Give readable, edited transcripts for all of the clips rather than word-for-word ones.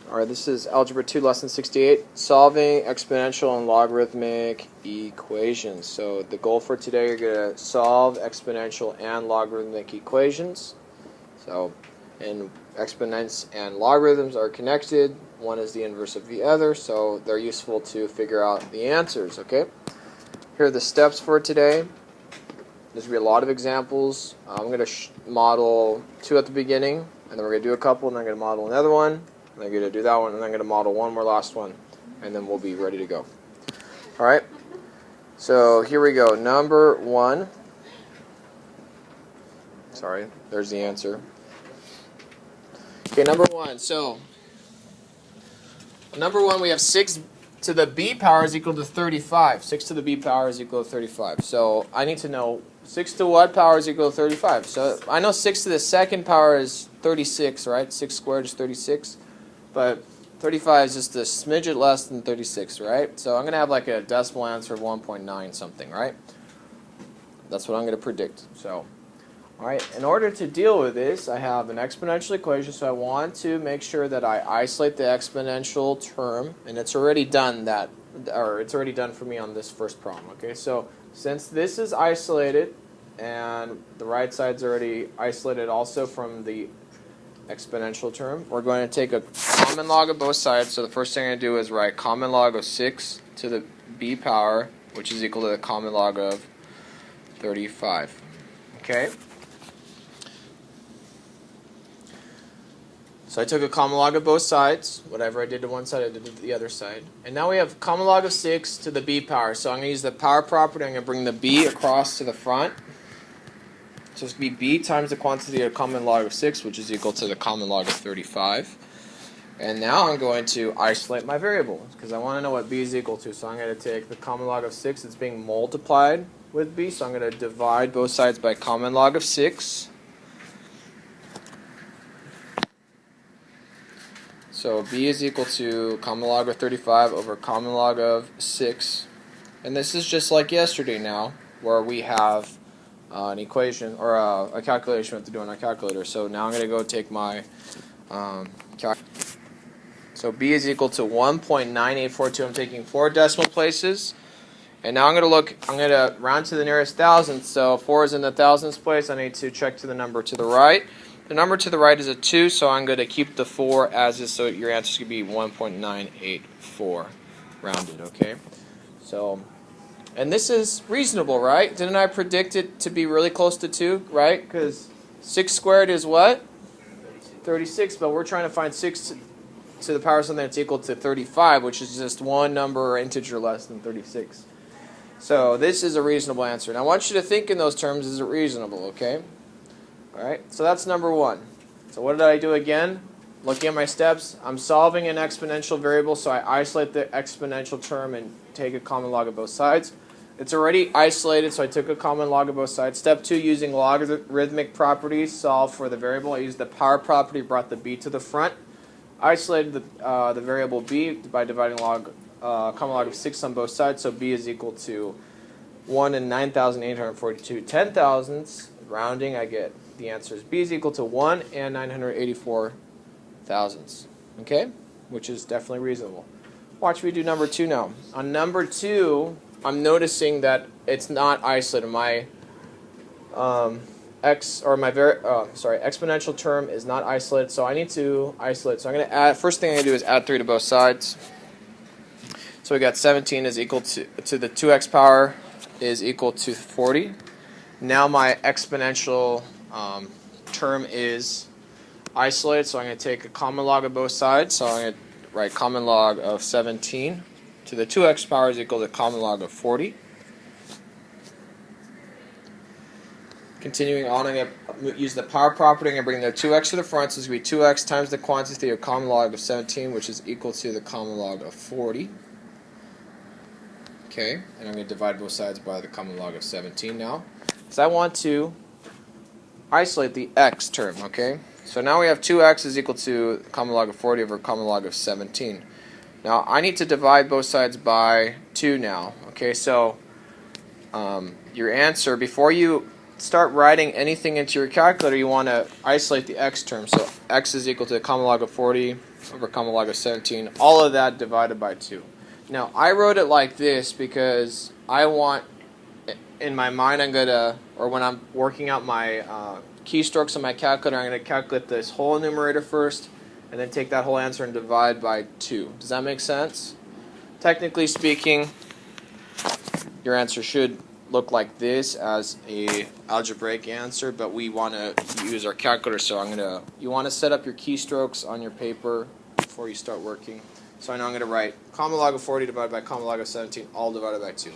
Alright, this is Algebra 2, Lesson 68, solving exponential and logarithmic equations. So the goal for today, you're going to solve exponential and logarithmic equations. So, and exponents and logarithms are connected. One is the inverse of the other, so they're useful to figure out the answers, okay? Here are the steps for today. There's going to be a lot of examples. I'm going to model 2 at the beginning, and then we're going to do a couple, and then I'm going to model another one. And I'm going to do that one, and I'm going to model one more last one, and then we'll be ready to go. Alright, so here we go. Number 1. Sorry, there's the answer. Okay, number 1. So, number 1, we have 6 to the b power is equal to 35. 6 to the b power is equal to 35. So, I need to know 6 to what power is equal to 35? So, I know 6 to the second power is 36, right? 6 squared is 36. But 35 is just a smidget less than 36, right? So I'm going to have like a decimal answer of 1.9 something, right? That's what I'm going to predict. So, all right, in order to deal with this, I have an exponential equation, so I want to make sure that I isolate the exponential term, and it's already done that, or it's already done for me on this first problem, okay? So since this is isolated, and the right side's already isolated also from the exponential term, we're going to take a common log of both sides. So the first thing I'm going to do is write common log of 6 to the b power, which is equal to the common log of 35. Okay? So I took a common log of both sides. Whatever I did to one side, I did to the other side. And now we have common log of 6 to the b power. So I'm going to use the power property. I'm going to bring the b across to the front. So it's going to be b times the quantity of common log of 6, which is equal to the common log of 35. And now I'm going to isolate my variable, because I want to know what b is equal to. So I'm going to take the common log of 6 that's being multiplied with b. So I'm going to divide both sides by common log of 6. So b is equal to common log of 35 over common log of 6. And this is just like yesterday now, where we have an equation, or a calculation we have to do on our calculator. So now I'm going to go take my calculator. So b is equal to 1.9842. I'm taking 4 decimal places. And now I'm going to round to the nearest thousandth. So 4 is in the thousandths place. I need to check to the number to the right. The number to the right is a 2, so I'm going to keep the 4 as is, so your answer is going to be 1.984 rounded, okay? So, and this is reasonable, right? Didn't I predict it to be really close to 2, right? Because 6 squared is what? 36, but we're trying to find 6 to the power of something that's equal to 35, which is just one number or integer less than 36. So this is a reasonable answer. And I want you to think in those terms, is it reasonable, okay? Alright, so that's number 1. So what did I do again? Looking at my steps, I'm solving an exponential variable, so I isolate the exponential term and take a common log of both sides. It's already isolated, so I took a common log of both sides. Step 2, using logarithmic properties, solve for the variable. I used the power property, brought the b to the front. Isolated the variable b by dividing common log of 6 on both sides, so b is equal to 1 in 9,842 10,000ths. Rounding, I get the answer is b is equal to 1 and 984 thousandths. Okay? Which is definitely reasonable. Watch me do number 2 now. On number 2, I'm noticing that it's not isolated. My exponential term is not isolated, so I need to isolate. So I'm going to add, first thing I'm going to do is add 3 to both sides. So we got 17 is equal to the 2x power is equal to 40. Now my exponential term is isolated, so I'm going to take a common log of both sides. So I'm going to write common log of 17 to the 2x power is equal to common log of 40. Continuing on, I'm going to use the power property. I'm going to bring the 2x to the front, so it's going to be 2x times the quantity of common log of 17, which is equal to the common log of 40. Okay, and I'm going to divide both sides by the common log of 17 now. So I want to isolate the x term, okay? So now we have 2x is equal to common log of 40 over common log of 17. Now I need to divide both sides by 2 now, okay? So your answer, before you start writing anything into your calculator, you want to isolate the x term. So x is equal to the common log of 40 over common log of 17. All of that divided by 2. Now, I wrote it like this because I want, in my mind, or when I'm working out my keystrokes on my calculator, I'm going to calculate this whole numerator first, and then take that whole answer and divide by 2. Does that make sense? Technically speaking, your answer should look like this as a algebraic answer, but we want to use our calculator, so you want to set up your keystrokes on your paper before you start working. So I know I'm going to write common log of 40 divided by common log of 17, all divided by 2.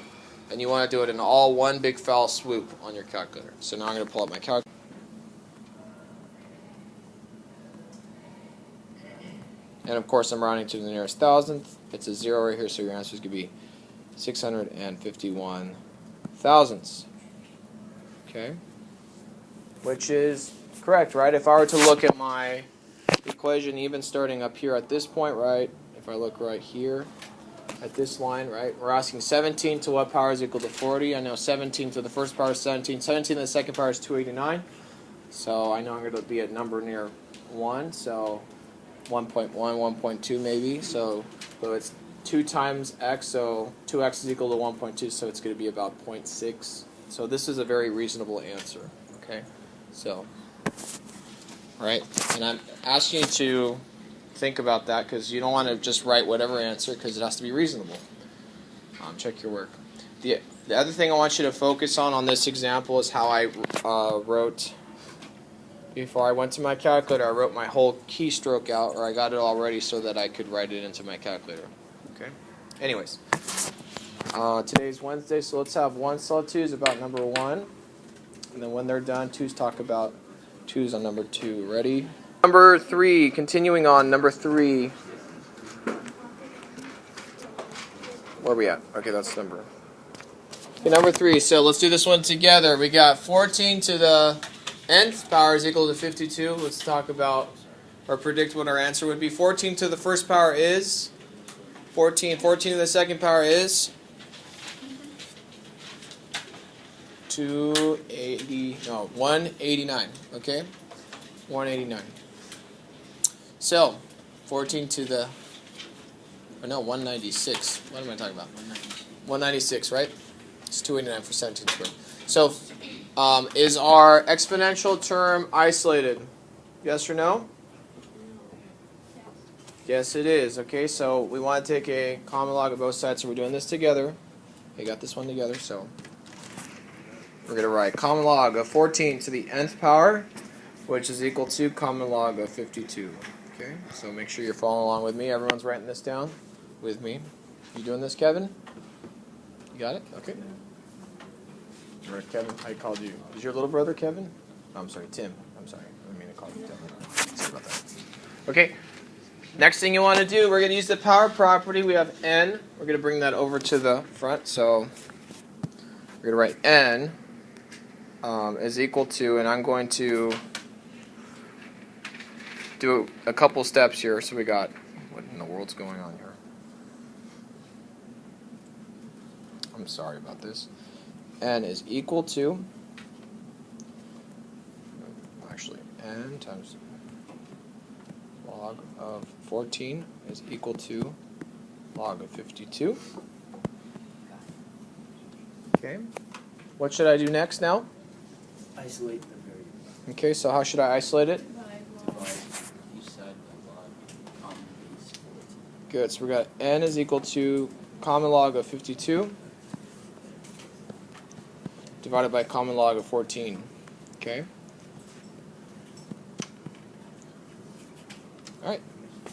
And you want to do it in all one big foul swoop on your calculator. So now I'm going to pull up my calculator. And of course I'm rounding to the nearest thousandth. It's a 0 right here, so your answer is going to be 651 thousandths. Okay? Which is correct, right? If I were to look at my equation, even starting up here at this point, right? If I look right here at this line, right? We're asking 17 to what power is equal to 40? I know 17 to the first power is 17. 17 to the second power is 289. So I know I'm going to be at number near 1. So 1.1, 1.2 maybe. So it's 2 times x, so 2x is equal to 1.2, so it's going to be about 0.6. So this is a very reasonable answer. Okay? So, right? And I'm asking you to think about that because you don't want to just write whatever answer because it has to be reasonable. Check your work. The other thing I want you to focus on this example is how I wrote, before I went to my calculator, I wrote my whole keystroke out, or I got it all ready so that I could write it into my calculator. Okay? Anyways, today's Wednesday, so let's have 1 solve 2's about number 1. And then when they're done, 2's talk about 2's on number 2. Ready? Number 3, continuing on, number 3. Where are we at? Okay, that's number. Okay, number 3. So let's do this one together. We got 14 to the nth power is equal to 52. Let's talk about or predict what our answer would be. 14 to the first power is 14. 14 to the second power is 189. Okay? 189. So, 14 to the, 196. What am I talking about? 196, right? It's 289 for 17 squared. So, is our exponential term isolated? Yes or no? Yes, it is. Okay, so we want to take a common log of both sides, so we're doing this together. Okay, got this one together, so we're going to write common log of 14 to the nth power, which is equal to common log of 52. Okay, so make sure you're following along with me. Everyone's writing this down with me. You doing this, Kevin? You got it? Okay. All right, Kevin, I called you. Is your little brother Kevin? Oh, I'm sorry, Tim. I'm sorry. I didn't mean to call you Tim. Sorry about that. Okay. Next thing you want to do, we're going to use the power property. We have n. We're going to bring that over to the front. So we're going to write n is equal to, and I'm going to do a couple steps here. So we got, what in the world's going on here? I'm sorry about this. N is equal to, actually, n times log of 14 is equal to log of 52. Okay. What should I do next now? Isolate the variable. Okay, so how should I isolate it? Good, so we got n is equal to common log of 52 divided by common log of 14. Okay? Alright.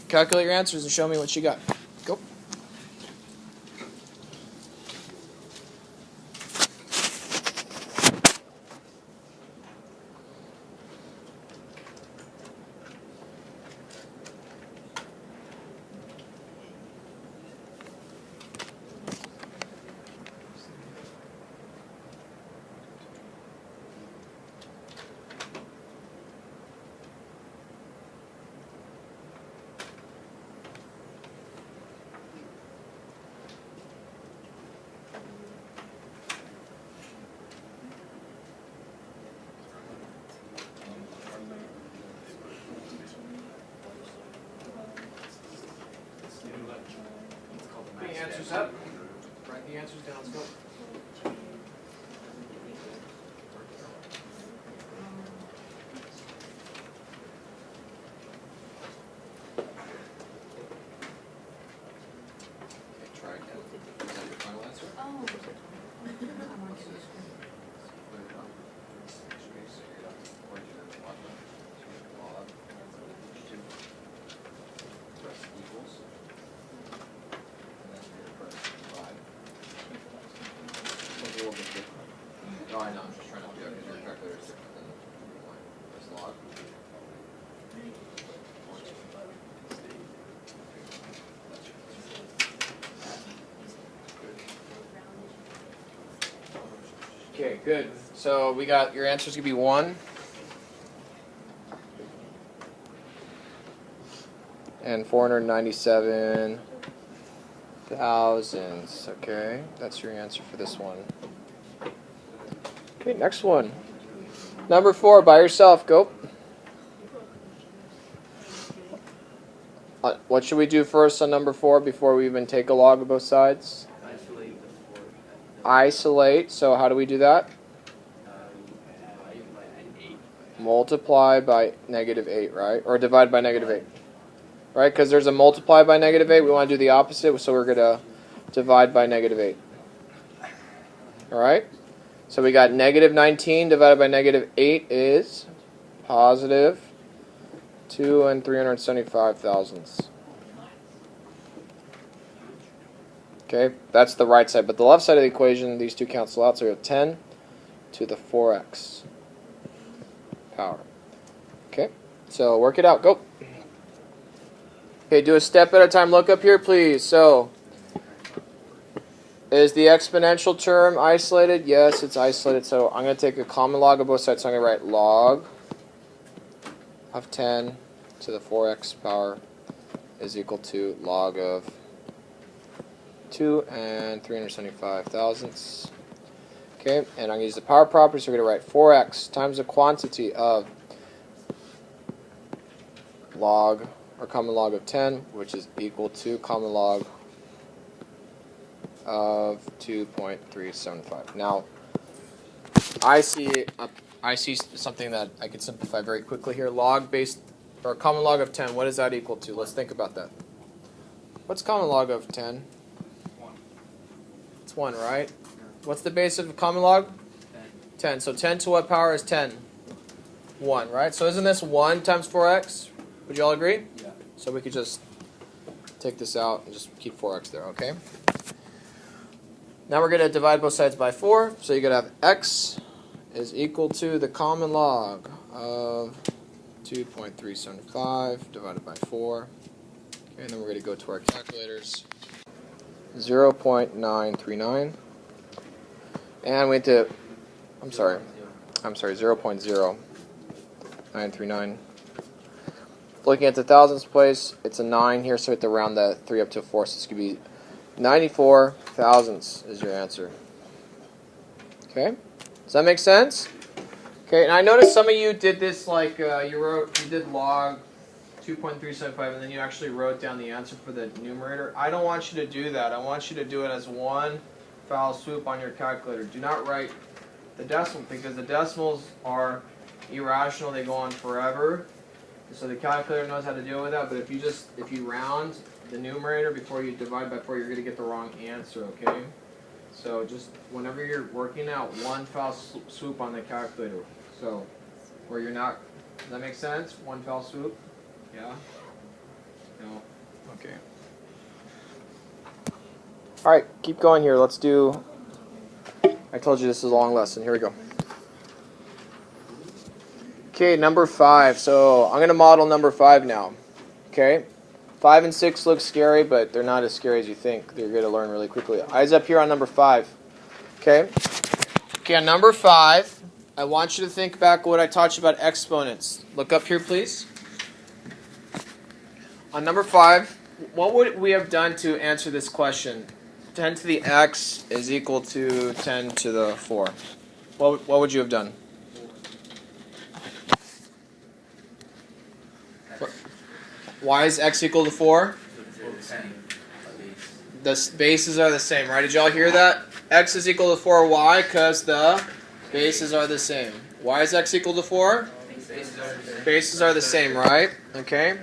Calculate your answers and show me what you got. Go. It's called the The max answers step. up. Write the answers down. Let's go. Okay, try again. Is that your final answer? No, I know. I'm just trying to figure out because your calculator is different than mine. It's log. Okay, good. So we got your answers gonna be 1 and 497 thousandths. Okay, that's your answer for this one. Okay, next one. Number 4, by yourself. Go. What should we do first on number 4 before we even take a log of both sides? Isolate the 4. Isolate. So how do we do that? Multiply by -8, right? Or divide by -8. Right? Because there's a multiply by -8. We want to do the opposite, so we're going to divide by -8. All right? So we got -19 divided by -8 is positive 2 and 375 thousandths. Okay, that's the right side. But the left side of the equation, these two cancel out, so we have 10 to the 4x power. Okay, so work it out. Go. Okay, do a step at a time. Look up here, please. So, is the exponential term isolated? Yes, it's isolated. So I'm going to take a common log of both sides. So I'm going to write log of 10 to the 4x power is equal to log of 2 and 375 thousandths. Okay, and I'm going to use the power property. So we're going to write 4x times the quantity of log or common log of 10, which is equal to common log of 2.375. Now, I see something that I can simplify very quickly here. Log based, or common log of 10, what is that equal to? Let's think about that. What's common log of 10? 1. It's 1, right? What's the base of common log? 10. So 10 to what power is 10? 1, right? So isn't this 1 times 4x? Would you all agree? Yeah. So we could just take this out and just keep 4x there, okay? Now we're going to divide both sides by 4. So you're going to have x is equal to the common log of 2.375 divided by 4. Okay, and then we're going to go to our calculators. 0.939. And we have to, I'm sorry, 0.0939. Looking at the thousandths place, it's a 9 here, so we have to round that 3 up to a 4. So this could be 94 thousandths is your answer. Okay? Does that make sense? Okay, and I noticed some of you did this like you did log 2.375 and then you actually wrote down the answer for the numerator. I don't want you to do that. I want you to do it as one foul swoop on your calculator. Do not write the decimal because the decimals are irrational. They go on forever. So the calculator knows how to deal with that, but if you round the numerator before you divide by 4, you're going to get the wrong answer, okay? So just whenever you're working out, one foul swoop on the calculator. So where you're not, does that make sense? One foul swoop? Yeah? No? Okay. Alright, keep going here. Let's do, I told you this is a long lesson. Here we go. Okay, number 5. So I'm going to model number 5 now. Okay? 5 and 6 look scary, but they're not as scary as you think. They're going to learn really quickly. Eyes up here on number 5. Okay? Okay, on number 5, I want you to think back what I taught you about exponents. Look up here, please. On number 5, what would we have done to answer this question? 10 to the x is equal to 10 to the 4. What would you have done? Why is x equal to 4? the bases are the same, right? Did y'all hear that? X is equal to 4. Why? Because the bases are the same. Why is x equal to 4? Bases are the same, right? Okay.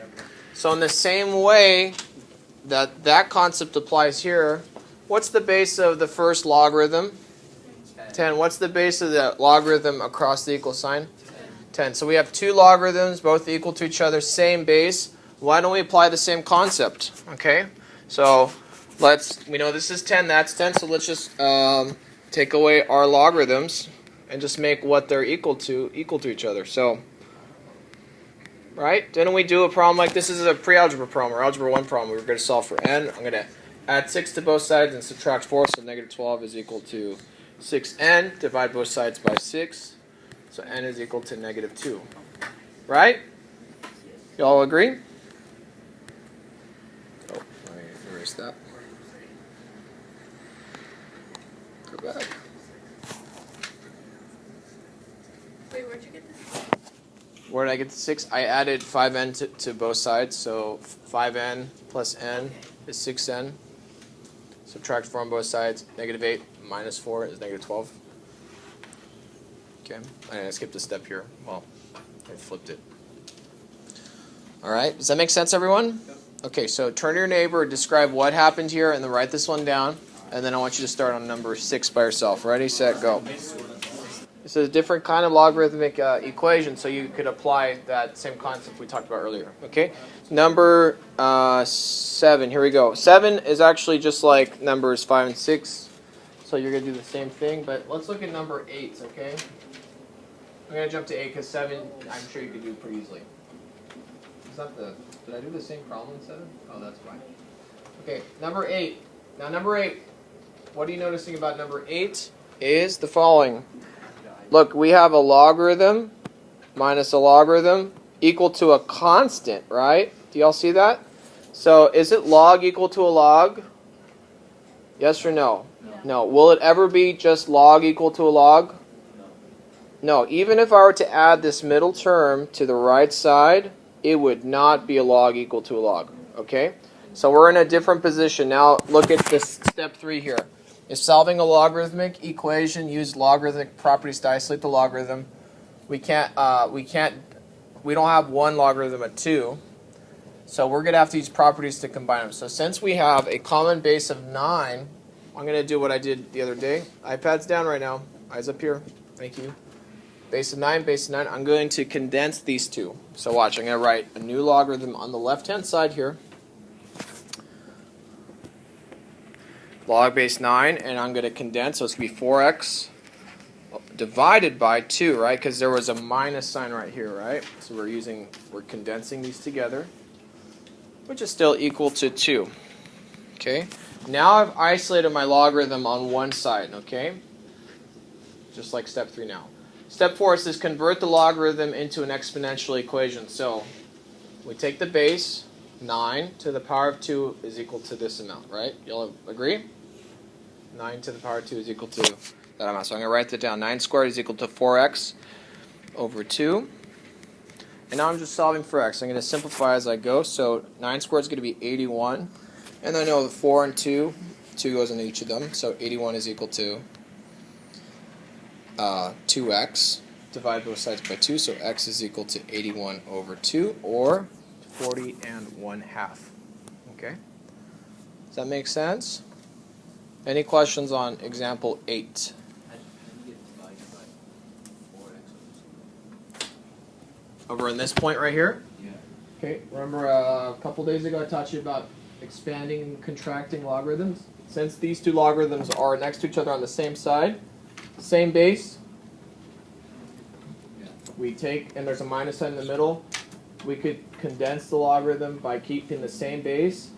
So in the same way that concept applies here, what's the base of the first logarithm? 10. What's the base of the logarithm across the equal sign? 10. So we have two logarithms, both equal to each other, same base. Why don't we apply the same concept? Okay. So we know this is 10, that's 10, so let's just take away our logarithms and just make what they're equal to each other. So, right? Didn't we do a problem like this? This is a pre-algebra problem, or algebra 1 problem. We were going to solve for n. I'm going to add 6 to both sides and subtract 4, so negative 12 is equal to 6n. Divide both sides by 6, so n is equal to negative 2. Right? Y'all agree? Oh, let me erase that. Go back. Wait, where'd you get this? Where did I get the 6? I added 5n to both sides, so 5n plus n is 6n. Subtract 4 on both sides. Negative 8 minus 4 is negative 12. Okay, I skipped a step here. Well, I flipped it. Alright, does that make sense, everyone? Okay, so turn to your neighbor, describe what happened here, and then write this one down. And then I want you to start on number 6 by yourself. Ready, set, go. This is a different kind of logarithmic equation, so you could apply that same concept we talked about earlier. Okay, number 7. Here we go. 7 is actually just like numbers 5 and 6, so you're going to do the same thing. But let's look at number 8. Okay, I'm going to jump to 8 because 7, I'm sure you could do pretty easily. Did I do the same problem in 7? Oh, that's fine. Okay, number 8. Now, number 8. What are you noticing about number 8? Is the following. Look, we have a logarithm minus a logarithm equal to a constant, right? Do y'all see that? So is it log equal to a log? Yes or no? No. Will it ever be just log equal to a log? No. Even if I were to add this middle term to the right side, it would not be a log equal to a log. Okay? So we're in a different position. Now look at this step 3 here. If solving a logarithmic equation, use logarithmic properties to isolate the logarithm. We don't have one logarithm at 2, so we're going to have to use properties to combine them. So since we have a common base of 9, I'm going to do what I did the other day. iPad's down right now. Eyes up here. Thank you. Base of 9, base of 9. I'm going to condense these two. So watch, I'm going to write a new logarithm on the left-hand side here. Log base 9, and I'm going to condense, so it's going to be 4x divided by 2, right? Because there was a minus sign right here, right? So we're condensing these together, which is still equal to 2. Okay? Now I've isolated my logarithm on one side, okay? Just like step 3 now. Step 4 says convert the logarithm into an exponential equation. So we take the base, 9 to the power of 2 is equal to this amount, right? You'll agree? 9 to the power of 2 is equal to that amount. So I'm going to write that down. 9 squared is equal to 4x over 2. And now I'm just solving for x. I'm going to simplify as I go. So 9 squared is going to be 81. And I know the 4 and 2 goes into each of them. So 81 is equal to 2x. Divide both sides by 2. So x is equal to 81 over 2, or 40 and 1/2. Okay? Does that make sense? Any questions on example 8? Over in this point right here? Yeah. Okay, remember a couple days ago I taught you about expanding and contracting logarithms? Since these two logarithms are next to each other on the same side, same base, we take, and there's a minus sign in the middle, we could condense the logarithm by keeping the same base.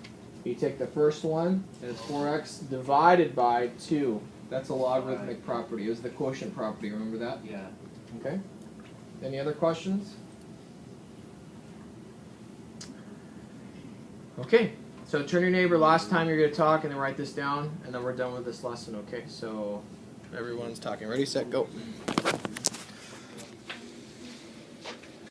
You take the first one, and it's 4x divided by 2. That's a logarithmic property. It was the quotient property. Remember that? Yeah. Okay. Any other questions? Okay. So turn your neighbor last time you're going to talk, and then write this down, and then we're done with this lesson. Okay. So everyone's talking. Ready, set, go.